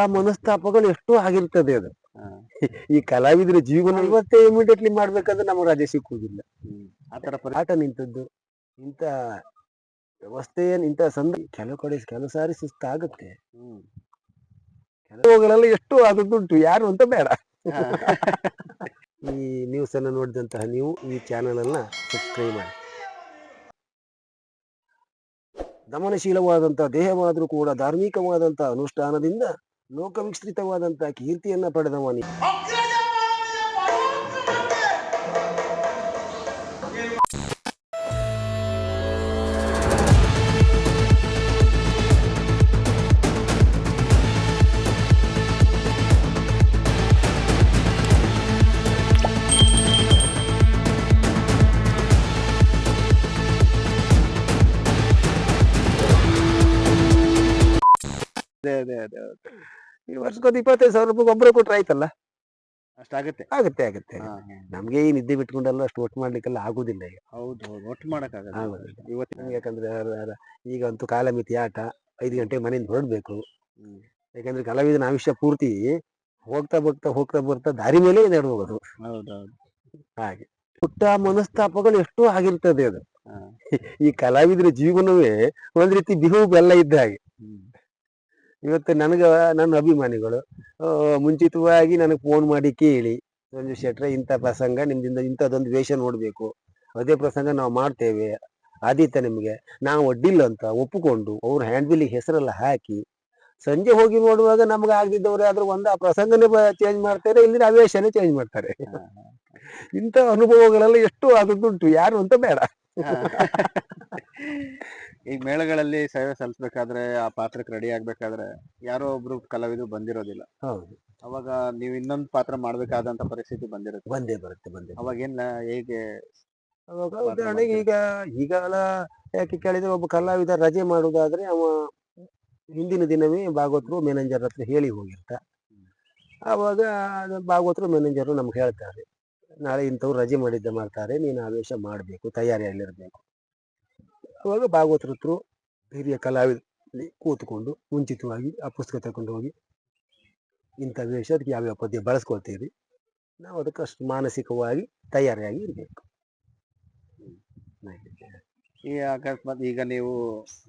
ಆ ಮನಸ್ತಾಪಗಳು ಎಷ್ಟೋ ಆಗಿರ್ತದೆ ಅದು. ಹಾ. ಈ ಕಲಾವಿದರ ಜೀವನ ಇವತ್ತೇ ಇಮಿಡಿಯೇಟ್ಲಿ ಮಾಡ್ಬೇಕಂದ್ರೆ ನಮಗೆ ರಜೆ ಸಿಕ್ಕುವುದಿಲ್ಲ. ಆತರ ಆಟ ನಿಂತದ್ದು ಇಂಥ ವ್ಯವಸ್ಥೆ ಇಂಥ ಕೆಲವು ಸಾರಿ ಸುಸ್ತಾಗುತ್ತೆ. ಕೆಲವುಗಳೆಲ್ಲ ಎಷ್ಟು ಆದದ್ದುಂಟು, ಯಾರು ಅಂತ ಬೇಡ. ಈ ನ್ಯೂಸ್ ಅನ್ನು ನೋಡಿದಂತಹ ನೀವು ಈ ಚಾನೆಲ್ ಅನ್ನ ಸಬ್ಸ್ಕ್ರೈಬ್ ಮಾಡಿ. ದಮನಶೀಲವಾದಂತಹ ದೇಹವಾದರೂ ಕೂಡ ಧಾರ್ಮಿಕವಾದಂತಹ ಅನುಷ್ಠಾನದಿಂದ ಲೋಕವಿಸ್ತೃತವಾದಂತಹ ಕೀರ್ತಿಯನ್ನ ಪಡೆದವನಿ. ಈ ವರ್ಷಕ್ಕೊಂದು 25,000 ರೂಪಾಯಿ ಗೊಬ್ಬರ ಕೊಟ್ರೆ ಆಯ್ತಲ್ಲ. ಅಷ್ಟಾಗುತ್ತೆ. ಆಗುತ್ತೆ ಆಗುತ್ತೆ ನಮ್ಗೆ ಈ ನಿದ್ದೆ ಬಿಟ್ಕೊಂಡೆಲ್ಲ ಅಷ್ಟು ಒಟ್ಟು ಮಾಡ್ಲಿಕ್ಕೆಲ್ಲ ಆಗುದಿಲ್ಲ ಈಗ. ಹೌದು ಒಟ್ಟು ಮಾಡಕ್ಕಾಗಲ್ಲ ಇವತ್ತು. ಯಾಕಂದ್ರೆ ಈಗ ಅಂತೂ ಕಾಲಮಿತಿ ಆಟ 5 ಗಂಟೆ ಮನೆಯಿಂದ ಹೊರಡ್ಬೇಕು. ಯಾಕಂದ್ರೆ ಕಲಾವಿದನ ಆಯುಷ್ಯ ಪೂರ್ತಿ ಹೋಗ್ತಾ ಬರ್ತಾ ದಾರಿ ಮೇಲೆ ನಡೆದು ಹೋಗೋದು. ಹಾಗೆ ಪುಟ್ಟ ಮನಸ್ತಾಪಗಳು ಎಷ್ಟೋ ಆಗಿರ್ತದೆ ಅದು. ಈ ಕಲಾವಿದರ ಜೀವನವೇ ಒಂದ್ ರೀತಿ ಬಿಹು ಬೆಲ್ಲ ಇದ್ದ ಹಾಗೆ. ಇವತ್ತು ನನ್ನ ಅಭಿಮಾನಿಗಳು ಮುಂಚಿತವಾಗಿ ನನಗೆ ಫೋನ್ ಮಾಡಿ ಕೇಳಿ, ಸಂಜು ಶೆಟ್ರೆ ಇಂಥ ಪ್ರಸಂಗ ನಿಮ್ದಿಂದ ಇಂಥದ್ದೊಂದು ವೇಷ ನೋಡ್ಬೇಕು, ಅದೇ ಪ್ರಸಂಗ ನಾವು ಮಾಡ್ತೇವೆ, ಆದೀತ ನಿಮ್ಗೆ, ನಾವು ಒಡ್ಡಿಲ್ಲ ಅಂತ ಒಪ್ಪಿಕೊಂಡು ಅವ್ರ ಹ್ಯಾಂಡ್ ಬಿಲ್ಲಿಗೆ ಹೆಸರೆಲ್ಲ ಹಾಕಿ ಸಂಜೆ ಹೋಗಿ ನೋಡುವಾಗ ನಮ್ಗೆ ಆಗದಿದ್ದವ್ರೆ ಆದ್ರೂ ಆ ಪ್ರಸಂಗನೇ ಚೇಂಜ್ ಮಾಡ್ತಾರೆ, ಇಲ್ಲಿ ಆ ವೇಷನೇ ಚೇಂಜ್ ಮಾಡ್ತಾರೆ. ಇಂಥ ಅನುಭವಗಳೆಲ್ಲ ಎಷ್ಟು ಆದದ್ದುಂಟು, ಯಾರು ಅಂತ ಬೇಡ. ಈಗ ಮೇಳಗಳಲ್ಲಿ ಸೇವೆ ಸಲ್ಲಿಸ್ಬೇಕಾದ್ರೆ ಆ ಪಾತ್ರಕ್ಕೆ ರೆಡಿ ಆಗ್ಬೇಕಾದ್ರೆ ಯಾರೋ ಒಬ್ರು ಕಲಾವಿದ್ರು ಬಂದಿರೋದಿಲ್ಲ. ಹೌದು. ಅವಾಗ ನೀವು ಇನ್ನೊಂದು ಪಾತ್ರ ಮಾಡ್ಬೇಕಾದಂತ ಪರಿಸ್ಥಿತಿ ಬಂದಿರುತ್ತೆ. ಬಂದೇ ಬರುತ್ತೆ. ಅವಾಗ ಹೇಗೆ? ಅವಾಗ ಉದಾಹರಣೆಗೆ ಈಗಲ್ಲ ಯಾಕೆ ಕೇಳಿದ್ರೆ, ಒಬ್ಬ ಕಲಾವಿದ ರಜೆ ಮಾಡುವುದಾದ್ರೆ ಅವ ಹಿಂದಿನ ದಿನವೇ ಭಾಗವತರು ಮ್ಯಾನೇಜರ್ ಹತ್ರ ಹೇಳಿ ಹೋಗಿರ್ತ. ಆವಾಗ ಭಾಗವತರು ಮ್ಯಾನೇಜರು ನಮ್ಗೆ ಹೇಳ್ತಾರೆ, ನಾಳೆ ಇಂಥವ್ರು ರಜೆ ಮಾಡ್ತಾರೆ, ನೀನು ಆವೇಶ ಮಾಡಬೇಕು, ತಯಾರಿಯಲ್ಲಿರ್ಬೇಕು. ಅವಾಗ ಭಾಗವತರ ಹತ್ರ ಹಿರಿಯ ಕಲಾವಿದಲ್ಲಿ ಕೂತ್ಕೊಂಡು ಮುಂಚಿತವಾಗಿ ಆ ಪುಸ್ತಕ ತಗೊಂಡು ಹೋಗಿ ಇಂಥ ವೇಷ ಅದಕ್ಕೆ ಯಾವ್ಯಾವ ಪದ್ಯ ಬಳಸ್ಕೊಳ್ತೀವಿ, ನಾವು ಅದಕ್ಕೆ ಅಷ್ಟು ಮಾನಸಿಕವಾಗಿ ತಯಾರಿಯಾಗಿ ಇರಬೇಕು. ಈ ಅಕಸ್ಮಾತ್ ಈಗ ನೀವು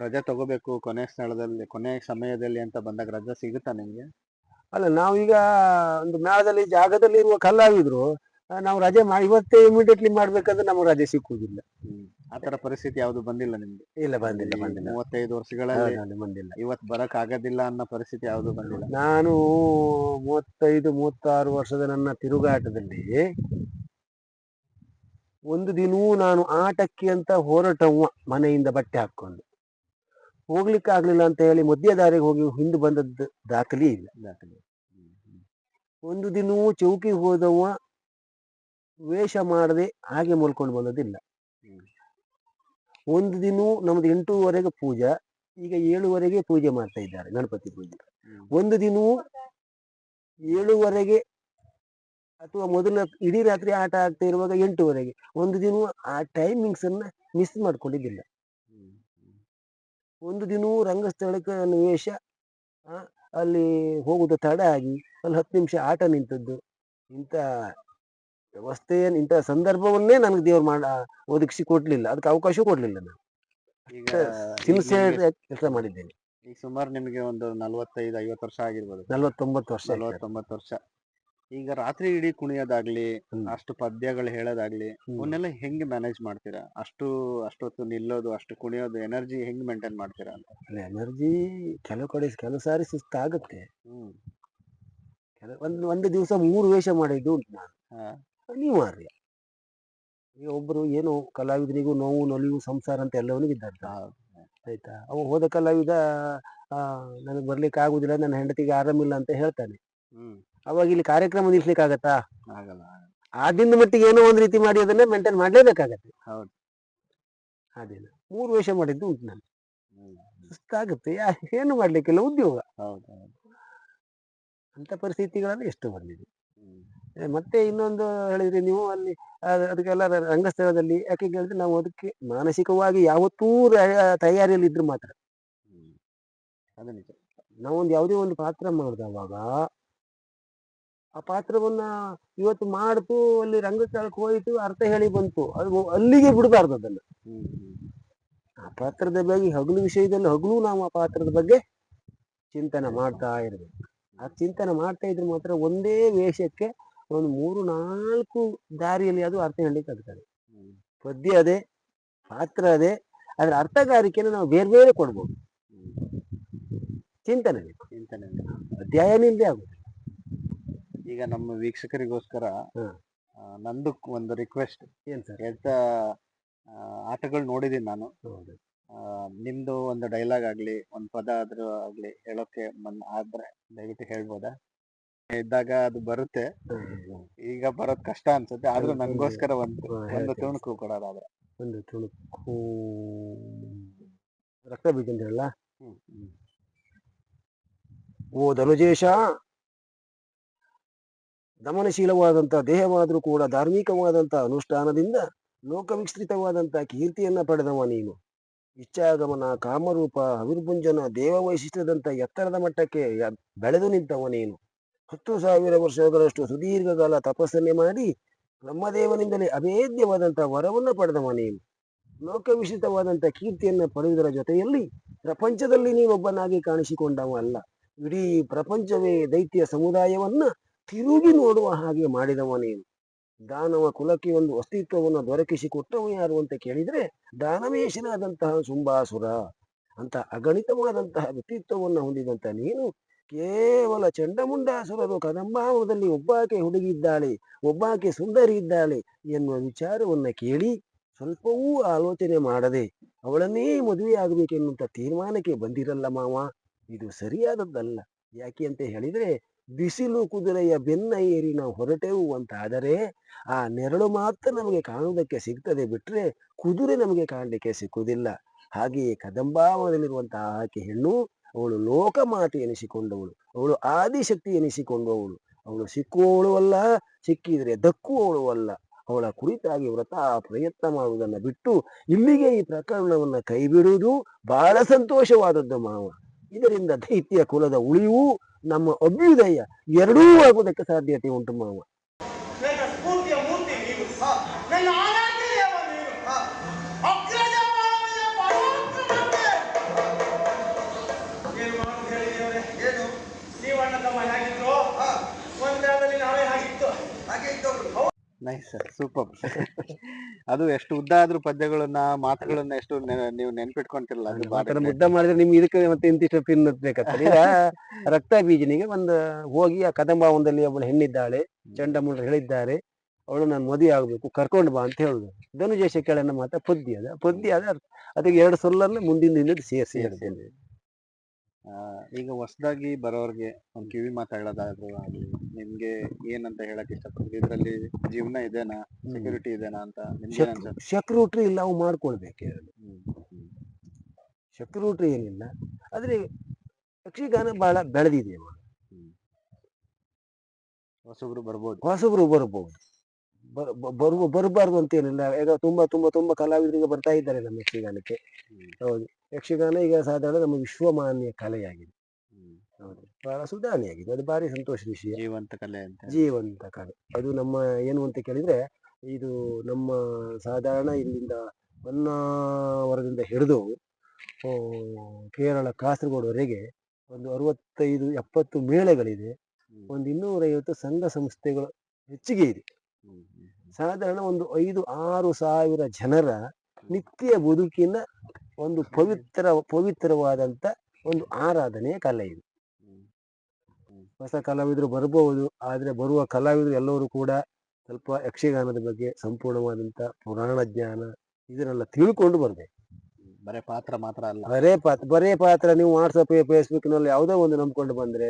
ರಜೆ ತಗೋಬೇಕು ಕೊನೆ ಸಮಯದಲ್ಲಿ ಅಂತ ಬಂದಾಗ ರಜೆ ಸಿಗುತ್ತಾ ನಿಮ್ಗೆ? ಅಲ್ಲ, ನಾವೀಗ ಒಂದು ಮೇಳದಲ್ಲಿ ಜಾಗದಲ್ಲಿ ಇರುವ ಕಲಾವಿದ್ರು ನಾವು ರಜೆ ಇವತ್ತೇ ಇಮಿಡಿಯೇಟ್ಲಿ ಮಾಡ್ಬೇಕಂದ್ರೆ ನಮಗೆ ರಜೆ ಸಿಕ್ಕುವುದಿಲ್ಲ. ಆತರ ಪರಿಸ್ಥಿತಿ ಯಾವ್ದು ಬಂದಿಲ್ಲ ನಿಮ್ಗೆ? ಇಲ್ಲ, ಬಂದಿಲ್ಲ. 35 ವರ್ಷಗಳಲ್ಲಿ ಬಂದಿಲ್ಲ. ಇವತ್ತು ಬರಕ್ ಆಗೋದಿಲ್ಲ ಅನ್ನೋ ಪರಿಸ್ಥಿತಿ ಯಾವ್ದು ಬಂದಿಲ್ಲ. ನಾನು 35-36 ವರ್ಷದ ನನ್ನ ತಿರುಗಾಟದಲ್ಲಿ ಒಂದು ದಿನವೂ ನಾನು ಆಟಕ್ಕೆ ಅಂತ ಹೊರಟವ ಮನೆಯಿಂದ ಬಟ್ಟೆ ಹಾಕೊಂಡು ಹೋಗ್ಲಿಕ್ಕೆ ಆಗ್ಲಿಲ್ಲ ಅಂತ ಹೇಳಿ ಮಧ್ಯ ದಾರಿಗೆ ಹೋಗಿ ಹಿಂದೆ ಬಂದದ್ದು ದಾಖಲೆ ಇಲ್ಲ. ಒಂದು ದಿನವೂ ಚೌಕಿ ಹೋದವ ವೇಷ ಮಾಡದೆ ಹಾಗೆ ಮಲ್ಕೊಂಡು ಬಂದದಿಲ್ಲ. ಒಂದು ದಿನವೂ ನಮ್ದು 8:30 ಪೂಜಾ, ಈಗ 7:30 ಪೂಜೆ ಮಾಡ್ತಾ ಇದ್ದಾರೆ, ಗಣಪತಿ ಪೂಜೆ. ಒಂದು ದಿನವೂ 7:30 ಅಥವಾ ಮೊದಲ ಇಡೀ ರಾತ್ರಿ ಆಟ ಆಗ್ತಾ ಇರುವಾಗ 8:30, ಒಂದು ದಿನವೂ ಆ ಟೈಮಿಂಗ್ಸ್ ಅನ್ನ ಮಿಸ್ ಮಾಡ್ಕೊಂಡಿದ್ದಿಲ್ಲ. ಒಂದು ದಿನವೂ ರಂಗಸ್ಥಳಕ್ಕೆ ವೇಷ ಅಲ್ಲಿ ಹೋಗುದು ತಡ ಆಗಿ ಅಲ್ಲಿ 10 ನಿಮಿಷ ಆಟ ನಿಂತದ್ದು, ಇಂಥ ಇಂಥ ಸಂದರ್ಭವನ್ನೇ ನನಗೆ ದೇವ್ರು ಒದಗಿಸಿ ಕೊಡ್ಲಿಲ್ಲ, ಅದಕ್ಕೆ ಅವಕಾಶ ಕೊಡ್ಲಿಲ್ಲ. ನಾನು ಕೆಲಸ ಮಾಡಿದ್ದೇನೆ. ಈಗ ಸುಮಾರು ನಿಮಗೆ ಒಂದು 45-50 ವರ್ಷ ಆಗಿರ್ಬೋದು. 49 ವರ್ಷ. ಈಗ ರಾತ್ರಿ ಇಡೀ ಕುಣಿಯೋದಾಗ್ಲಿ, ಅಷ್ಟು ಪದ್ಯಗಳು ಹೇಳೋದಾಗ್ಲಿ, ಅವನ್ನೆಲ್ಲ ಹೆಂಗೆ ಮ್ಯಾನೇಜ್ ಮಾಡ್ತೀರಾ? ಅಷ್ಟೊತ್ತು ನಿಲ್ಲೋದು, ಅಷ್ಟು ಕುಣಿಯೋದು, ಎನರ್ಜಿ ಹೆಂಗ್ ಮೇಂಟೈನ್ ಮಾಡ್ತೀರಾ ಅಂತ? ಎನರ್ಜಿ ಕೆಲವು ಸಾರಿ ಸುಸ್ತಾಗುತ್ತೆ. ಒಂದು ದಿವಸ 3 ವೇಷ ಮಾಡಿದ್ದು ಉಂಟು ನಾನು. ಅನಿವಾರ್ಯ. ಈಗ ಒಬ್ರು ಏನು ಕಲಾವಿದನಿಗೂ ನೋವು ನಲಿವು ಸಂಸಾರ ಅಂತ ಎಲ್ಲವನಿಗೂ ಇದ್ದಂತ, ಆಯ್ತಾ. ಅವ ಹೋದ ಕಲಾವಿದ ನನಗೆ ಬರ್ಲಿಕ್ಕೆ ಆಗುದಿಲ್ಲ, ನನ್ನ ಹೆಂಡತಿಗೆ ಆರಾಮಿಲ್ಲ ಅಂತ ಹೇಳ್ತಾನೆ. ಅವಾಗ ಇಲ್ಲಿ ಕಾರ್ಯಕ್ರಮ ನಿಲ್ಸ್ಲಿಕ್ಕೆ ಆಗತ್ತಾ? ಆಗಲ್ಲ. ಆದಿಂದ ಮಟ್ಟಿಗೆ ಏನೋ ಒಂದ್ ರೀತಿ ಮಾಡಿ ಅದನ್ನ ಮೇಂಟೈನ್ ಮಾಡ್ಲೇಬೇಕಾಗತ್ತೆ. ಹೌದು. ಅದೇನ 3 ವೇಷ ಮಾಡಿದ್ದು ಉಂಟು ನಾನು. ಸುಸ್ತಾಗುತ್ತೆ, ಏನು ಮಾಡ್ಲಿಕ್ಕಿಲ್ಲ, ಉದ್ಯೋಗ. ಅಂತ ಪರಿಸ್ಥಿತಿಗಳಲ್ಲಿ ಎಷ್ಟು ಬಂದಿದೆ. ಮತ್ತೆ ಇನ್ನೊಂದು ಹೇಳಿದ್ರೆ ನೀವು ಅಲ್ಲಿ ಅದಕ್ಕೆಲ್ಲ ರಂಗಸ್ಥಳದಲ್ಲಿ ಯಾಕೆ ಹೇಳಿದ್ರೆ ನಾವು ಅದಕ್ಕೆ ಮಾನಸಿಕವಾಗಿ ಯಾವತ್ತೂ ತಯಾರಿಯಲ್ಲಿ ಇದ್ರು ಮಾತ್ರ. ನಾವೊಂದು ಯಾವುದೇ ಒಂದು ಪಾತ್ರ ಮಾಡಿದವಾಗ ಆ ಪಾತ್ರವನ್ನ ಇವತ್ತು ಮಾಡ್ತು, ಅಲ್ಲಿ ರಂಗಸ್ಥಳಕ್ಕೆ ಹೋಯ್ತು, ಅರ್ಥ ಹೇಳಿ ಬಂತು, ಅದು ಅಲ್ಲಿಗೆ ಬಿಡಬಾರ್ದು ಅದನ್ನ. ಹ್ಮ್ ಹ್ಮ್ ಆ ಪಾತ್ರದ ಬಗ್ಗೆ ಹಗಲು ವಿಷಯದಲ್ಲಿ ಹಗಲು ನಾವು ಆ ಪಾತ್ರದ ಬಗ್ಗೆ ಚಿಂತನೆ ಮಾಡ್ತಾ ಇರ್ಬೇಕು. ಆ ಚಿಂತನೆ ಮಾಡ್ತಾ ಇದ್ರೆ ಮಾತ್ರ ಒಂದೇ ವೇಷಕ್ಕೆ ಒಂದು 3-4 ದಾರಿಯಲ್ಲಿ ಅದು ಅರ್ಥ ಹೇಳಲಿಕ್ಕೆ ಆಗ್ತದೆ. ಹ್ಮ್ ಪದ್ಯ ಅದೇ, ಪಾತ್ರ ಅದೇ, ಅದ್ರ ಅರ್ಥಗಾರಿಕೆನ ನಾವು ಬೇರೆ ಬೇರೆ ಕೊಡ್ಬೋದು. ಹ್ಮ್ ಚಿಂತನೆ ಬೇಕು, ಚಿಂತನೆ. ಅಧ್ಯಯನ ಇಲ್ಲದೆ ಆಗುದು. ಈಗ ನಮ್ಮ ವೀಕ್ಷಕರಿಗೋಸ್ಕರ ಹ್ಮ್. ನಂದು ಒಂದು ರಿಕ್ವೆಸ್ಟ್. ಏನ್ ಸರ್? ಎಂತ ಆಟಗಳು ನೋಡಿದೀನಿ ನಾನು. ಹೌದು. ನಿಮ್ದು ಒಂದು ಡೈಲಾಗ್ ಆಗ್ಲಿ, ಒಂದು ಪದ ಆದ್ರೂ ಆಗ್ಲಿ ಹೇಳೋಕೆ ಆದ್ರೆ ದಯವಿಟ್ಟು ಹೇಳ್ಬೋದಾ? ಇದ್ದಾಗ ಅದು ಬರುತ್ತೆ, ಈಗ ಬರೋದ್ ಕಷ್ಟ ಅನ್ಸುತ್ತೆ, ಆದ್ರೂ ನಂಗೋಸ್ಕರ ಒಂದು ತುಣುಕು ಕೊಡೋದಾದ್ರೆ. ಒಂದು ತುಣುಕು ರಕ್ತ ಬೀಜ ಅಂದ್ರಲ್ಲ. ಓ ಧನುಜೇಶ, ದಮನಶೀಲವಾದಂಥ ದೇಹವಾದರೂ ಕೂಡ ಧಾರ್ಮಿಕವಾದಂಥ ಅನುಷ್ಠಾನದಿಂದ ಲೋಕವಿಸ್ತೃತವಾದಂಥ ಕೀರ್ತಿಯನ್ನ ಪಡೆದವ ನೀನು. ಇಚ್ಛಾಗಮನ, ಕಾಮರೂಪ, ಅವಿರ್ಭುಂಜನ, ದೇವ ವೈಶಿಷ್ಟ್ಯದಂಥ ಎತ್ತರದ ಮಟ್ಟಕ್ಕೆ ಬೆಳೆದು ನಿಂತವ ನೀನು. 10,000 ವರ್ಷಗಳಷ್ಟು ಸುದೀರ್ಘಕಾಲ ತಪಸ್ಸನ್ನೇ ಮಾಡಿ ಬ್ರಹ್ಮದೇವನಿಂದಲೇ ಅಭೇದ್ಯವಾದಂಥ ವರವನ್ನು ಪಡೆದವ ನೀನು. ಲೋಕವಿಷಿತವಾದಂಥ ಕೀರ್ತಿಯನ್ನ ಪಡೆಯುವುದರ ಜೊತೆಯಲ್ಲಿ ಪ್ರಪಂಚದಲ್ಲಿ ನೀನೊಬ್ಬನಾಗಿ ಕಾಣಿಸಿಕೊಂಡವ ಅಲ್ಲ, ಇಡೀ ಪ್ರಪಂಚವೇ ದೈತ್ಯ ಸಮುದಾಯವನ್ನ ತಿರುಗಿ ನೋಡುವ ಹಾಗೆ ಮಾಡಿದವ ನೀನು. ದಾನವ ಕುಲಕ್ಕೆ ಒಂದು ಅಸ್ತಿತ್ವವನ್ನು ದೊರಕಿಸಿಕೊಟ್ಟವ ಯಾರು ಅಂತ ಕೇಳಿದ್ರೆ ದಾನವೇಶನಾದಂತಹ ಶುಂಭಾಸುರ. ಅಂತ ಅಗಣಿತವಾದಂತಹ ವ್ಯಕ್ತಿತ್ವವನ್ನು ಹೊಂದಿದಂತ ನೀನು ಕೇವಲ ಚಂಡಮುಂಡಾಸುರರು ಕದಂಬಾವದಲ್ಲಿ ಒಬ್ಬಾಕೆ ಹುಡುಗಿದ್ದಾಳೆ, ಒಬ್ಬಾಕೆ ಸುಂದರಿ ಇದ್ದಾಳೆ ಎನ್ನುವ ವಿಚಾರವನ್ನ ಕೇಳಿ ಸ್ವಲ್ಪವೂ ಆಲೋಚನೆ ಮಾಡದೆ ಅವಳನ್ನೇ ಮದುವೆ ಆಗಬೇಕೆನ್ನುವಂತ ತೀರ್ಮಾನಕ್ಕೆ ಬಂದಿರಲ್ಲ ಮಾವ. ಇದು ಸರಿಯಾದದ್ದಲ್ಲ. ಯಾಕೆ ಅಂತ ಹೇಳಿದ್ರೆ, ಬಿಸಿಲು ಕುದುರೆಯ ಬೆನ್ನ ಏರಿ ನಾವು ಹೊರಟೆವು ಅಂತಾದರೆ ಆ ನೆರಳು ಮಾತ್ರ ನಮಗೆ ಕಾಣುವುದಕ್ಕೆ ಸಿಗ್ತದೆ, ಬಿಟ್ರೆ ಕುದುರೆ ನಮಗೆ ಕಾಣಲಿಕ್ಕೆ ಸಿಕ್ಕುವುದಿಲ್ಲ. ಹಾಗೆಯೇ ಕದಂಬಾವನದಲ್ಲಿರುವಂತಹ ಆಕೆ ಹೆಣ್ಣು, ಅವಳು ಲೋಕಮಾತೆ ಎನಿಸಿಕೊಂಡವಳು, ಅವಳು ಆದಿಶಕ್ತಿ ಎನಿಸಿಕೊಂಡವಳು. ಅವಳು ಸಿಕ್ಕುವವಳು ಅಲ್ಲ, ಸಿಕ್ಕಿದ್ರೆ ದಕ್ಕುವವಳು ಅಲ್ಲ. ಅವಳ ಕುರಿತಾಗಿ ವ್ರತ ಪ್ರಯತ್ನ ಮಾಡುವುದನ್ನ ಬಿಟ್ಟು ಇಲ್ಲಿಗೆ ಈ ಪ್ರಕರಣವನ್ನ ಕೈ ಬಿಡುವುದು ಬಹಳ ಸಂತೋಷವಾದದ್ದು ಮಾವ. ಇದರಿಂದ ದೈತ್ಯ ಕುಲದ ಉಳಿವು, ನಮ್ಮ ಅಭ್ಯುದಯ ಎರಡೂ ಆಗುವುದಕ್ಕೆ ಸಾಧ್ಯತೆ ಉಂಟು ಮಾವ. Nice sir, super. ಅದು ಎಷ್ಟು ಉದ್ದ ಆದ್ರೂ ಪದ್ಯಗಳನ್ನ ಮಾತುಗಳನ್ನ ಎಷ್ಟು ನೀವು ನೆನ್ಪಿಟ್ಕೊಂತಿರಲ್ಲ, ಅದು ಮಾತ್ರ ಮುದ್ದ ಮಾಡಿದ್ರೆ ನಿಮ್ಗೆ ಇದಕ್ಕೆ ಮತ್ತೆ ಇಂತಿಷ್ಟು ಪಿನ್ ಬೇಕಾಗ್ತದೆ. ಈಗ ರಕ್ತ ಬೀಜನಿಗೆ ಒಂದು ಹೋಗಿ ಆ ಕದಂಬಾವನದಲ್ಲಿ ಒಬ್ಬಳು ಹೆಣ್ಣಿದ್ದಾಳೆ, ಚಂಡಮುಂಡರು ಹೇಳಿದ್ದಾರೆ, ಅವಳು ನಾನು ಮದುವೆ ಆಗ್ಬೇಕು, ಕರ್ಕೊಂಡು ಬಾ ಅಂತ ಹೇಳುದು. ಧನುಜೇಶ ಕೆಳನ ಮಾತ್ರ ಪದ್ಯ ಅದ ಅದಕ್ಕೆ 2 ಸೊಲ್ಲನ್ನು ಮುಂದಿನ ಸೇರಿಸಿ ಹೇಳ್ತೇನೆ. ಈಗ ಹೊಸದಾಗಿ ಬರೋರ್ಗೆ ಒಂದ್ ಕಿವಿ ಮಾತಾಡೋದಾದ್ರು ಆಗ್ಲಿ, ನಿಮ್ಗೆ ಏನಂತ ಹೇಳಕ್ ಇಷ್ಟಪಡ್ತೀವಿ? ಇದ್ರಲ್ಲಿ ಜೀವನ ಇದೆನಾ, ಸೆಕ್ಯೂರಿಟಿ ಇದೆನಾ ಅಂತ ನಿಮ್ಗೆ ಅನ್ಸುತ್ತೆ? ಸೆಕ್ಯೂರಿಟಿ ಇಲ್ಲ, ಅವು ಮಾಡ್ಕೊಳ್ಬೇಕು. ಸೆಕ್ಯೂರಿಟಿ ಏನಿಲ್ಲ, ಆದ್ರೆ ಯಕ್ಷಗಾನ ಬಹಳ ಬೆಳೆದಿದೆ. ಹೊಸಬ್ರು ಬರ್ಬೋದು, ಬರಬಾರ್ದು ಅಂತೇನಿಲ್ಲ. ಈಗ ತುಂಬಾ ತುಂಬಾ ತುಂಬಾ ಕಲಾವಿದರಿಗೆ ಬರ್ತಾ ಇದ್ದಾರೆ ನಮ್ಮ ಯಕ್ಷಗಾನಕ್ಕೆ. ಹೌದು, ಯಕ್ಷಗಾನ ಈಗ ಸಾಧಾರಣ ನಮ್ಮ ವಿಶ್ವಮಾನ್ಯ ಕಲೆಯಾಗಿದೆ. ಹೌದು, ಬಹಳ ಸುಧಾರಣೆಯಾಗಿದೆ. ಅದು ಭಾರಿ ಸಂತೋಷದ ವಿಷಯ. ಜೀವಂತ ಕಲೆ ಅಂತ. ಜೀವಂತ ಕಲೆ ಅದು. ನಮ್ಮ ಏನು ಅಂತ ಕೇಳಿದ್ರೆ, ಇದು ನಮ್ಮ ಸಾಧಾರಣ ಇಲ್ಲಿಂದ ಹೊನ್ನಾವರದಿಂದ ಹಿಡಿದು ಕೇರಳ ಕಾಸರಗೋಡುವರೆಗೆ ಒಂದು 65-70 ಮೇಳಗಳಿದೆ. ಒಂದು 250 ಸಂಘ ಸಂಸ್ಥೆಗಳು ಹೆಚ್ಚಿಗೆ ಇದೆ. ಸಾಧಾರಣ ಒಂದು 5-6 ಸಾವಿರ ಜನರ ನಿತ್ಯ ಬದುಕಿನ ಒಂದು ಪವಿತ್ರವಾದಂತ ಒಂದು ಆರಾಧನೆಯ ಕಲೆ ಇದು. ಹೊಸ ಕಲಾವಿದರು ಬರಬಹುದು, ಆದ್ರೆ ಬರುವ ಕಲಾವಿದರು ಎಲ್ಲರೂ ಕೂಡ ಸ್ವಲ್ಪ ಯಕ್ಷಗಾನದ ಬಗ್ಗೆ ಸಂಪೂರ್ಣವಾದಂತ ಪುರಾಣ ಜ್ಞಾನ ಇದನ್ನೆಲ್ಲ ತಿಳ್ಕೊಂಡು ಬರ್ಬೇಕು. ಬರೇ ಪಾತ್ರ ಮಾತ್ರ ಅಲ್ಲ, ಬರೇ ಪಾತ್ರ ನೀವು ವಾಟ್ಸಪ್ ಫೇಸ್ಬುಕ್ ನಲ್ಲಿ ಯಾವುದೋ ಒಂದು ನಂಬ್ಕೊಂಡು ಬಂದ್ರೆ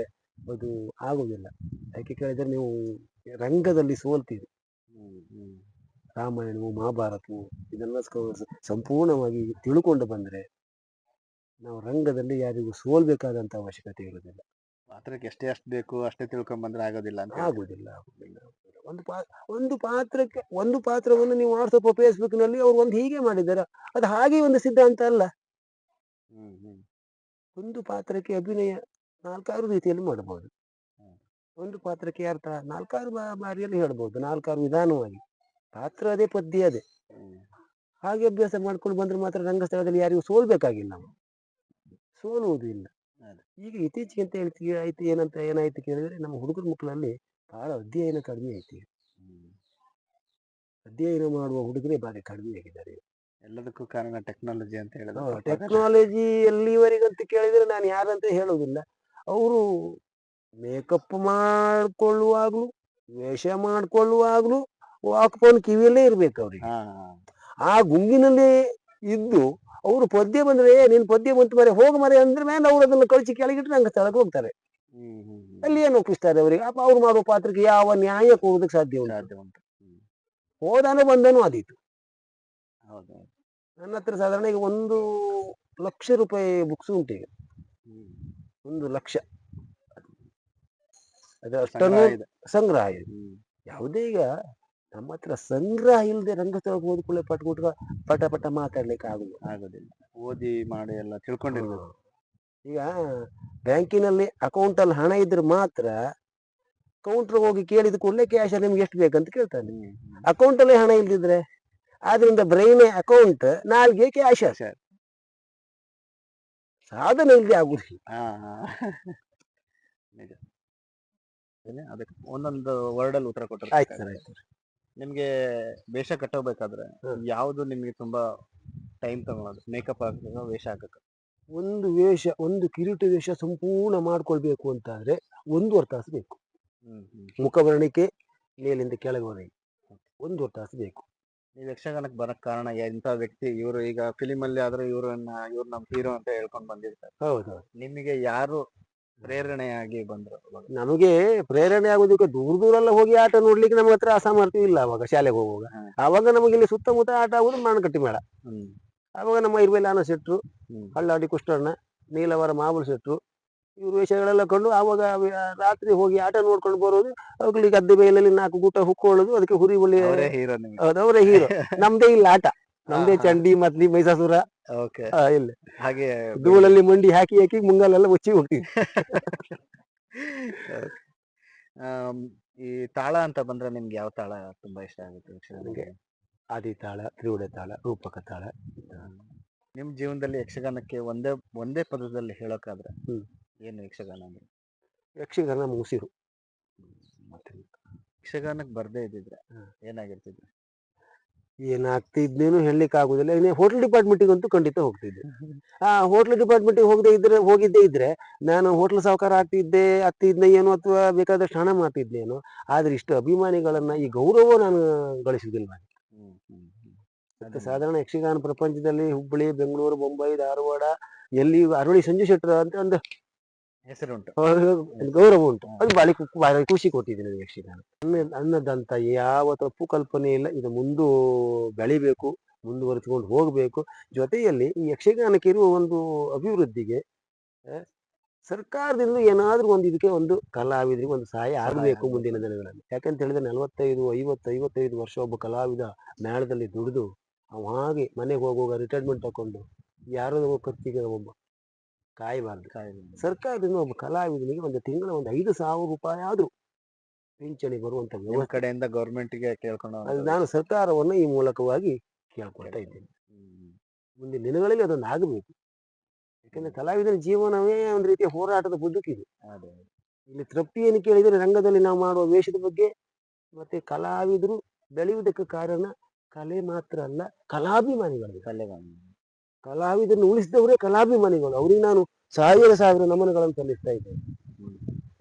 ಅದು ಆಗುದಿಲ್ಲ. ಯಾಕೆ ಕೇಳಿದ್ರೆ ನೀವು ರಂಗದಲ್ಲಿ ಸೋಲ್ತೀರಿ. ರಾಮಾಯಣವು ಮಹಾಭಾರತವು ಇದೆಲ್ಲ ಸಂಪೂರ್ಣವಾಗಿ ತಿಳ್ಕೊಂಡು ಬಂದ್ರೆ ನಾವು ರಂಗದಲ್ಲಿ ಯಾರಿಗೂ ಸೋಲ್ಬೇಕಾದಂತ ಅವಶ್ಯಕತೆ ಇರುವುದಿಲ್ಲ. ಪಾತ್ರಕ್ಕೆ ಎಷ್ಟು ಬೇಕು ಅಷ್ಟೇ ತಿಳ್ಕೊಂಡ್ ಬಂದ್ರೆ ಆಗೋದಿಲ್ಲ ಅಂತ. ಆಗುದಿಲ್ಲ. ಒಂದು ಪಾತ್ರವನ್ನು ನೀವು ವಾಟ್ಸಪ್ ಫೇಸ್ಬುಕ್ ನಲ್ಲಿ ಅವ್ರು ಒಂದು ಹೀಗೆ ಮಾಡಿದ್ದಾರೆ, ಅದು ಹಾಗೆ ಒಂದು ಸಿದ್ಧಾಂತ ಅಲ್ಲ. ಒಂದು ಪಾತ್ರಕ್ಕೆ ಅಭಿನಯ ನಾಲ್ಕಾರು ರೀತಿಯಲ್ಲಿ ಮಾಡಬಹುದು. ಹ್ಮ್. ಒಂದು ಪಾತ್ರಕ್ಕೆ ಅರ್ಥ ನಾಲ್ಕಾರು ಬಾರಿಯಲ್ಲಿ ಹೇಳ್ಬೋದು, ನಾಲ್ಕಾರು ವಿಧಾನವಾಗಿ. ಪಾತ್ರ ಅದೇ, ಪದ್ಯ ಅದೇ. ಹಾಗೆ ಅಭ್ಯಾಸ ಮಾಡ್ಕೊಂಡು ಬಂದ್ರೆ ಮಾತ್ರ ರಂಗಸ್ಥಳದಲ್ಲಿ ಯಾರಿಗೂ ಸೋಲ್ಬೇಕಾಗಿಲ್ಲ ನಾವು, ಸೋಲುವುದು ಇಲ್ಲ. ಅದೇ. ಈಗ ಇತ್ತೀಚೆಗೆ ಅಂತ ಹೇಳ್ತೀವಿ ಆಯ್ತು, ಏನಾಯ್ತು ಕೇಳಿದ್ರೆ ನಮ್ಮ ಹುಡುಗರ ಮಕ್ಕಳಲ್ಲಿ ಬಹಳ ಅಧ್ಯಯನ ಕಡಿಮೆ ಐತಿ. ಅಧ್ಯಯನ ಮಾಡುವ ಹುಡುಗರೇ ಬಾರಿ ಕಡಿಮೆ ಆಗಿದ್ದಾರೆ. ಎಲ್ಲದಕ್ಕೂ ಕಾರಣ ಟೆಕ್ನಾಲಜಿ ಅಂತ ಹೇಳಿದ್ರೆ ಟೆಕ್ನಾಲಜಿ ಎಲ್ಲಿವರೆಗಂತ ಕೇಳಿದ್ರೆ ನಾನು ಯಾರಂತ ಹೇಳೋದಿಲ್ಲ. ಅವರು ಮೇಕಪ್ ಮಾಡ್ಕೊಳ್ಳುವಾಗ್ಲೂ, ವೇಷ ಮಾಡ್ಕೊಳ್ಳುವಾಗ್ಲೂ ವಾಕ್ಫೋನ್ ಕಿವಿಯಲ್ಲೇ ಇರ್ಬೇಕು ಅವ್ರಿಗೆ. ಆ ಗುಂಗಿನಲ್ಲಿ ಇದ್ದು ಅವರು ಪದ್ಯ ಬಂದ್ರೆ ನೀನ್ ಪದ್ಯ ಬಂತು ಮರೆ ಹೋಗ ಮರೆ ಅಂದ್ರೆ ಮೇಲೆ ಅವ್ರು ಅದನ್ನ ಕಳಿಸಿ ಕೆಳಗಿಟ್ಟು ರಂಗ ಸ್ಥಳಕ್ಕೆ ಹೋಗ್ತಾರೆ. ಅಲ್ಲಿ ಏನು ಒಪ್ಪಿಸ್ತಾರೆ ಅವರಿಗೆ? ಅಪ್ಪ ಅವ್ರು ಮಾಡುವ ಪಾತ್ರಕ್ಕೆ ಯಾವ ನ್ಯಾಯ ಕೊಡೋದಕ್ಕೆ ಸಾಧ್ಯ ಉಂಟು? ಹೋದಾನು ಬಂದನು ಆದೀತು. ನನ್ನ ಹತ್ರ ಸಾಧಾರಣ ಈಗ 1,00,000 ರೂಪಾಯಿ ಬುಕ್ಸ್ ಉಂಟು ಈಗ. 1,00,000 ಅದು ಅಷ್ಟನ್ನು ಸಂಗ್ರಹ ಇದೆ. ಯಾವುದೇ ಈಗ ನಮ್ಮ ಹತ್ರ ಸಂಗ್ರಹ ಇಲ್ಲದೆ ರಂಗಸ್ಥಳಕ್ಕೆ ಓದ್ಕೊಳ್ಳೆ ಪಟ ಪಟ ಮಾತಾಡ್ಲಿಕ್ಕೆ ಆಗೋದಿಲ್ಲ. ಓದಿ ಮಾಡಿ ಎಲ್ಲ ತಿಳ್ಕೊಂಡಿರ್ಬೇಕು. ಈಗ ಬ್ಯಾಂಕಿನಲ್ಲಿ ಅಕೌಂಟ್ ಅಲ್ಲಿ ಹಣ ಇದ್ರೆ ಮಾತ್ರ ಕೌಂಟರ್ ಹೋಗಿ ಕೇಳಿದ ಕೂಡಲೇ ಕ್ಯಾಶ್ ನಿಮ್ಗೆ ಎಷ್ಟು ಬೇಕಂತ ಕೇಳ್ತಾನೆ. ಅಕೌಂಟ್ ಅಲ್ಲಿ ಹಣ ಇಲ್ದಿದ್ರೆ ಆದ್ರಿಂದ ಬ್ರೈನ್ ಅಕೌಂಟ್, ನಾಲ್ಗೆ ಕ್ಯಾಶ್. ಸಾಧನೆ ಇಲ್ಲದೆ ಆಗುದಿಲ್ಲ. ನಿಜ. ಅದಕ್ಕೆ ಒಂದೊಂದು ವರ್ಡ್ ಅಲ್ಲಿ ಉತ್ತರ ಕೊಟ್ಟರೆ ಆಯ್ತು ಸರ್, ಆಯ್ತು. ನಿಮ್ಗೆ ವೇಷ ಕಟ್ಟೋಬೇಕಾದ್ರೆ ಯಾವ್ದು ನಿಮ್ಗೆ ತುಂಬಾ ಟೈಮ್ ತಗೊಳ್ಳೋದು? ಮೇಕಪ್ ಹಾಕಬೇಕು, ವೇಷ ಹಾಕಬೇಕು? ಒಂದು ಕಿರೀಟ ವೇಷ ಸಂಪೂರ್ಣ ಮಾಡ್ಕೊಳ್ಬೇಕು ಅಂತಾದ್ರೆ 1.5 ತಾಸು ಬೇಕು. ಮುಖವರ್ಣಿಕೆ ಮೇಲಿಂದ ಕೆಳಗವರೆಗೆ 1.5 ತಾಸು ಬೇಕು. ನೀವು ಯಕ್ಷಗಾನಕ್ಕೆ ಬರಕ್ ಕಾರಣ ಎಂತ ವ್ಯಕ್ತಿ? ಇವರು ಈಗ ಫಿಲಿಮ್ ಅಲ್ಲಿ ಆದ್ರೆ ಇವ್ರು ನಮ್ ಹೀರೋ ಅಂತ ಹೇಳ್ಕೊಂಡ್ ಬಂದಿರ್ತಾರೆ. ಹೌದು. ನಿಮಗೆ ಯಾರು ಪ್ರೇರಣೆಯಾಗಿ ಬಂದ್ರು? ನಮಗೆ ಪ್ರೇರಣೆ ಆಗೋದಕ್ಕೆ ದೂರ ಹೋಗಿ ಆಟ ನೋಡ್ಲಿಕ್ಕೆ ನಮ್ಮ ಹತ್ರ ಅಸಾಮರ್ಥ್ಯ ಇಲ್ಲ. ಅವಾಗ ಶಾಲೆಗೆ ಹೋಗುವಾಗ ಆವಾಗ ನಮಗೆ ಇಲ್ಲಿ ಸುತ್ತಮುತ್ತ ಆಟ ಆಗುದು ಮಾನಕಟ್ಟಿ ಮೇಳ. ಆವಾಗ ನಮ್ಮ ಇರ್ವೆಲಾನ ಶೆಟ್ರು, ಹಳ್ಳಾಡಿ ಕುಷ್ಟಣ್ಣ, ನೀಲವರ ಮಾಮೂಲು ಶೆಟ್ರು, ಇವ್ರು ವೇಷಗಳೆಲ್ಲ ಕೊಂಡು ಆವಾಗ ರಾತ್ರಿ ಹೋಗಿ ಆಟ ನೋಡ್ಕೊಂಡು ಬರೋದು. ಅವಾಗಲಿ ಗದ್ದೆ ಬೈಲಲ್ಲಿ 4 ಗೂಟ ಹುಕ್ಕೊಳ್ಳೋದು, ಅದಕ್ಕೆ ಹುರಿ ಒಳ್ಳೆ ಅವರೇ ಹೀರೋ. ನಮ್ದೇ ಇಲ್ಲ ಆಟ, ನಮ್ದೇ ಚಂಡಿ ಮತ್ಲಿ ಮೈಸಾಸುರ ಇಲ್ಲ. ಹಾಗೆ ಧೂಳಲ್ಲಿ ಮಂಡಿ ಹಾಕಿ ಹಾಕಿ ಮುಂಗಾಲೆಲ್ಲ ಮುಚ್ಚಿ ಹೋಗ್ತೀವಿ. ಈ ತಾಳ ಅಂತ ಬಂದ್ರೆ ನಿಮ್ಗೆ ಯಾವ ತಾಳ ತುಂಬಾ ಇಷ್ಟ ಆಗುತ್ತೆ? ನನಗೆ ಆದಿ ತಾಳ, ತ್ರಿವುಡ ತಾಳ, ರೂಪಕ ತಾಳ. ನಿಮ್ ಜೀವನದಲ್ಲಿ ಯಕ್ಷಗಾನಕ್ಕೆ ಒಂದೇ ಪದದಲ್ಲಿ ಹೇಳೋಕಾದ್ರೆ ಏನು ಯಕ್ಷಗಾನ ಅಂದ್ರೆ? ಯಕ್ಷಗಾನ ಮುಸಿರು. ಯಕ್ಷಗಾನಕ್ಕೆ ಬರ್ದೇ ಇದ್ದಿದ್ರೆ ಏನಾಗಿರ್ತಿದ್ರು? ಏನಾಗ್ತಿದ್ನೇನು ಹೇಳಲಿಕ್ಕೆ ಆಗುದಿಲ್ಲ. ಇನ್ನು ಹೋಟೆಲ್ ಡಿಪಾರ್ಟ್ಮೆಂಟಿಗೆ ಅಂತೂ ಖಂಡಿತ ಹೋಗ್ತಿದ್ದೆ. ಹೋಟ್ಲ್ ಡಿಪಾರ್ಟ್ಮೆಂಟಿಗೆ ಹೋಗಿದ್ದೇ ಇದ್ರೆ ನಾನು ಹೋಟ್ಲ್ ಸಾಹುಕಾರ ಆಗ್ತಿದ್ದೆ ಏನೋ, ಅಥವಾ ಬೇಕಾದಷ್ಟು ಹಣ ಮಾಡ್ತಿದ್ನೇನೋ. ಆದ್ರೆ ಇಷ್ಟು ಅಭಿಮಾನಿಗಳನ್ನ, ಈ ಗೌರವ ನಾನು ಗಳಿಸುವುದಿಲ್ಲ. ಮತ್ತೆ ಸಾಧಾರಣ ಯಕ್ಷಗಾನ ಪ್ರಪಂಚದಲ್ಲಿ ಹುಬ್ಬಳ್ಳಿ, ಬೆಂಗಳೂರು, ಮುಂಬೈ, ಧಾರವಾಡ ಎಲ್ಲಿ ಅರಳಿ ಸಂಜು ಶೆಟ್ಟರ್ ಅಂತ ಒಂದು ಹೆಸರುಂಟು, ಗೌರವ ಉಂಟು. ಅದು ಬಾಳಿ ಖುಷಿ ಕೊಟ್ಟಿದ್ದೀನಿ ಯಕ್ಷಗಾನ. ಅನ್ನದಂತ ಯಾವ ತಪ್ಪು ಕಲ್ಪನೆ ಇಲ್ಲ. ಇದು ಬೆಳಿಬೇಕು, ಮುಂದುವರಿಸಿಕೊಂಡು ಹೋಗ್ಬೇಕು. ಜೊತೆಯಲ್ಲಿ ಈ ಯಕ್ಷಗಾನಕ್ಕೆ ಇರುವ ಒಂದು ಅಭಿವೃದ್ಧಿಗೆ ಸರ್ಕಾರದಿಂದ ಏನಾದ್ರೂ ಇದಕ್ಕೆ ಒಂದು ಕಲಾವಿದರಿಗೆ ಒಂದು ಸಹಾಯ ಆಗಬೇಕು ಮುಂದಿನ ದಿನಗಳಲ್ಲಿ. ಯಾಕಂತ ಹೇಳಿದ್ರೆ 45, 50, 55 ವರ್ಷ ಒಬ್ಬ ಕಲಾವಿದ ಮೇಳದಲ್ಲಿ ದುಡಿದು ಅವ ಹಾಗೆ ಮನೆಗೆ ಹೋಗುವಾಗ ರಿಟೈರ್ಮೆಂಟ್ ತಕೊಂಡು ಯಾರೋ ಖರ್ಚಿಗೆ ಒಬ್ಬ ಕಾಯಬಾರ್ದು. ಸರ್ಕಾರದಿಂದ ಒಬ್ಬ ಕಲಾವಿದನಿಗೆ ಒಂದು ತಿಂಗಳ 5,000 ರೂಪಾಯಿ ಆದ್ರೂ ಪಿಂಚಣಿ ಬರುವಂತ ವ್ಯವಸ್ಥೆ ಕಡೆಯಿಂದ ಗೌರ್ಮೆಂಟ್ಗೆ ಕೇಳ್ಕೊಂಡು ನಾನು ಸರ್ಕಾರವನ್ನು ಈ ಮೂಲಕವಾಗಿ ಕೇಳ್ಕೊಳ್ತಾ ಇದ್ದೇನೆ. ಮುಂದಿನ ದಿನಗಳಲ್ಲಿ ಅದೊಂದು ಆಗಬೇಕು. ಯಾಕಂದ್ರೆ ಕಲಾವಿದನ ಜೀವನವೇ ಒಂದು ರೀತಿಯ ಹೋರಾಟದ ಬದುಕಿದೆ. ಇಲ್ಲಿ ತೃಪ್ತಿ ಏನು ಕೇಳಿದರೆ ರಂಗದಲ್ಲಿ ನಾವು ಮಾಡುವ ವೇಷದ ಬಗ್ಗೆ, ಮತ್ತೆ ಕಲಾವಿದರು ಬೆಳೆಯುವುದಕ್ಕೆ ಕಾರಣ ಕಲೆ ಮಾತ್ರ ಅಲ್ಲ, ಕಲಾಭಿಮಾನಿಗಳು. ಕಲಾವಿದರನ್ನು ಉಳಿಸಿದವರೇ ಕಲಾಭಿಮಾನಿಗಳು. ಅವ್ರಿಗೆ ನಾನು ಸಾವಿರ ನಮನಗಳನ್ನು ಸಲ್ಲಿಸ್ತಾ ಇದ್ದೇನೆ.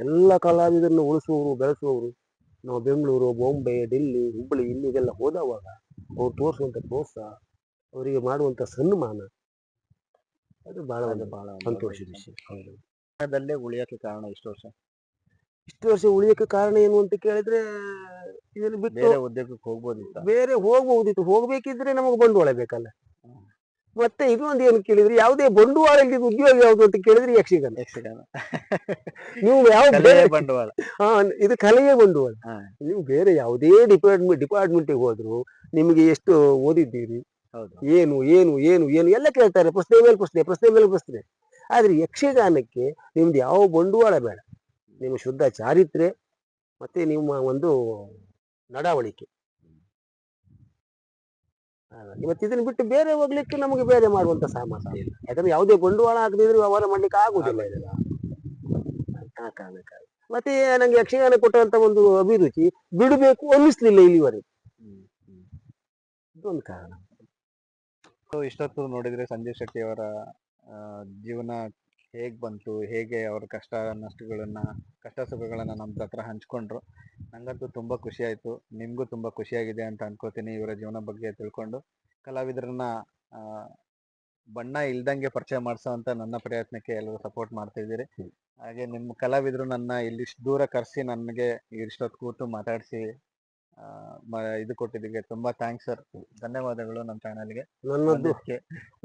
ಎಲ್ಲ ಕಲಾವಿದರನ್ನು ಉಳಿಸುವವರು, ಬೆಳೆಸುವವರು ನಾವು ಬೆಂಗಳೂರು, ಬಾಂಬೆ, ಡೆಲ್ಲಿ, ಹುಬ್ಬಳ್ಳಿ ಇಲ್ಲಿಗೆಲ್ಲ ಹೋದವಾಗ ಅವ್ರು ತೋರಿಸುವಂತ ಪ್ರೋತ್ಸಾಹ, ಅವರಿಗೆ ಮಾಡುವಂತ ಸನ್ಮಾನ, ಅದು ಬಹಳ ಸಂತೋಷದ ವಿಷಯ. ಹೌದು. ಉಳಿಯಕ್ಕೆ ಕಾರಣ ಇಷ್ಟು ವರ್ಷ ಉಳಿಯಕ್ಕೆ ಕಾರಣ ಏನು ಅಂತ ಕೇಳಿದ್ರೆ, ಇದನ್ನು ಬಿಟ್ಟು ಉದ್ಯೋಗಕ್ಕೆ ಹೋಗ್ಬೋದಿತ್ತು. ಬೇರೆ ಹೋಗ್ಬಹುದಿತ್ತು. ಹೋಗ್ಬೇಕಿದ್ರೆ ನಮಗೆ ಬಂಡವಾಳ ಬೇಕಲ್ಲ. ಮತ್ತೆ ಇದು ಒಂದು ಏನು ಕೇಳಿದ್ರೆ, ಯಾವುದೇ ಬಂಡವಾಳ ಇಲ್ಲದ ಉದ್ಯೋಗ ಯಾವುದು ಅಂತ ಕೇಳಿದ್ರೆ ಯಕ್ಷಗಾನ. ನೀವು ಯಾವ ಬಂಡವಾಳ, ಇದು ಕಲೆಯೇ ಬಂಡವಾಳ. ನೀವು ಬೇರೆ ಯಾವುದೇ ಡಿಪಾರ್ಟ್ಮೆಂಟಿಗೆ ಹೋದ್ರು ನಿಮಗೆ ಎಷ್ಟು ಓದಿದ್ದೀರಿ, ಏನು ಏನು ಏನು ಏನು ಎಲ್ಲ ಕೇಳ್ತಾರೆ. ಪ್ರಶ್ನೆ ಮೇಲೆ ಪ್ರಶ್ನೆ. ಆದ್ರೆ ಯಕ್ಷಗಾನಕ್ಕೆ ನಿಮ್ದು ಯಾವ ಬಂಡವಾಳ ಬೇಡ, ನಿಮ್ಮ ಶುದ್ಧ ಚಾರಿತ್ರ್ಯ ಮತ್ತೆ ನಿಮ್ಮ ಒಂದು ನಡವಳಿಕೆ. ಇವತ್ತು ಇದನ್ನ ಬಿಟ್ಟು ಬೇರೆ ಹೋಗ್ಲಿಕ್ಕೆ ನಮಗೆ ಬೇರೆ ಮಾಡುವಂತ ಸಾಮರ್ಥ್ಯ ಇಲ್ಲ, ಯಾಕಂದ್ರೆ ಯಾವುದೇ ಬಂಡವಾಳ ಆಗದಿದ್ರೆ ವ್ಯವಹಾರ ಮಾಡ್ಲಿಕ್ಕೆ ಆಗುದಿಲ್ಲ ಇದೆಲ್ಲ. ಆ ಕಾರಣಕ್ಕಾಗಿ ಮತ್ತೆ ನಂಗೆ ಯಕ್ಷಗಾನ ಕೊಟ್ಟಂತ ಒಂದು ಅಭಿರುಚಿ ಬಿಡಬೇಕು ಅನ್ನಿಸ್ಲಿಲ್ಲ ಇಲ್ಲಿವರೆಗೆ, ಇದೊಂದು ಕಾರಣ. ಇಷ್ಟೊತ್ತು ನೋಡಿದ್ರೆ ಸಂಜೀವ್ ಶೆಟ್ಟಿ ಅವರ ಜೀವನ ಹೇಗ್ ಬಂತು, ಹೇಗೆ ಅವ್ರ ಕಷ್ಟ ನಷ್ಟಗಳನ್ನ, ಕಷ್ಟ ಸುಖಗಳನ್ನ ನಮ್ಮ ಹತ್ರ ಹಂಚ್ಕೊಂಡ್ರು. ನಂಗಂತೂ ತುಂಬಾ ಖುಷಿ ಆಯ್ತು, ನಿಮ್ಗೂ ತುಂಬಾ ಖುಷಿಯಾಗಿದೆ ಅಂತ ಅನ್ಕೋತೀನಿ ಇವರ ಜೀವನ ಬಗ್ಗೆ ತಿಳ್ಕೊಂಡು. ಕಲಾವಿದರನ್ನ ಬಣ್ಣ ಇಲ್ದಂಗೆ ಪರಿಚಯ ಮಾಡಿಸೋ ಅಂತ ನನ್ನ ಪ್ರಯತ್ನಕ್ಕೆ ಎಲ್ಲರೂ ಸಪೋರ್ಟ್ ಮಾಡ್ತಾ ಇದ್ದೀರಿ. ಹಾಗೆ ನಿಮ್ಮ ಕಲಾವಿದರು ನನ್ನ ಇಲ್ಲಿಷ್ಟು ದೂರ ಕರೆಸಿ ನನಗೆ ಇಷ್ಟೊತ್ತು ಕೂತು ಮಾತಾಡಿಸಿ ಇದು ಕೊಟ್ಟಿದ್ದಕ್ಕೆ ತುಂಬಾ ಥ್ಯಾಂಕ್ಸ್ ಸರ್, ಧನ್ಯವಾದಗಳು ನಮ್ಮ ಚಾನಲ್ಗೆ.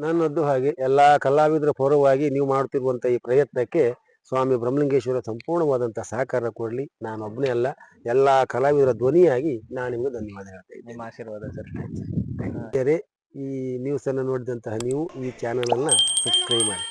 ನನ್ನದ್ದು ಹಾಗೆ ಎಲ್ಲಾ ಕಲಾವಿದರ ಪರವಾಗಿ ನೀವು ಮಾಡ್ತಿರುವಂತ ಈ ಪ್ರಯತ್ನಕ್ಕೆ ಸ್ವಾಮಿ ಬ್ರಹ್ಮಲಿಂಗೇಶ್ವರ ಸಂಪೂರ್ಣವಾದಂತಹ ಸಹಕಾರ ಕೊಡ್ಲಿ. ನಾನು ಒಬ್ಬನೇ ಅಲ್ಲ, ಎಲ್ಲಾ ಕಲಾವಿದರ ಧ್ವನಿಯಾಗಿ ನಾನು ನಿಮ್ಗೆ ಧನ್ಯವಾದ ಹೇಳ್ತಾ ಇದ್ದೀನಿ. ನಿಮ್ಮ ಆಶೀರ್ವಾದ ಸರ್. ಈ ನ್ಯೂಸ್ ಅನ್ನು ನೋಡಿದಂತಹ ನೀವು ಈ ಚಾನಲ್ ಅನ್ನ ಸಬ್ಸ್ಕ್ರೈಬ್ ಮಾಡಿ.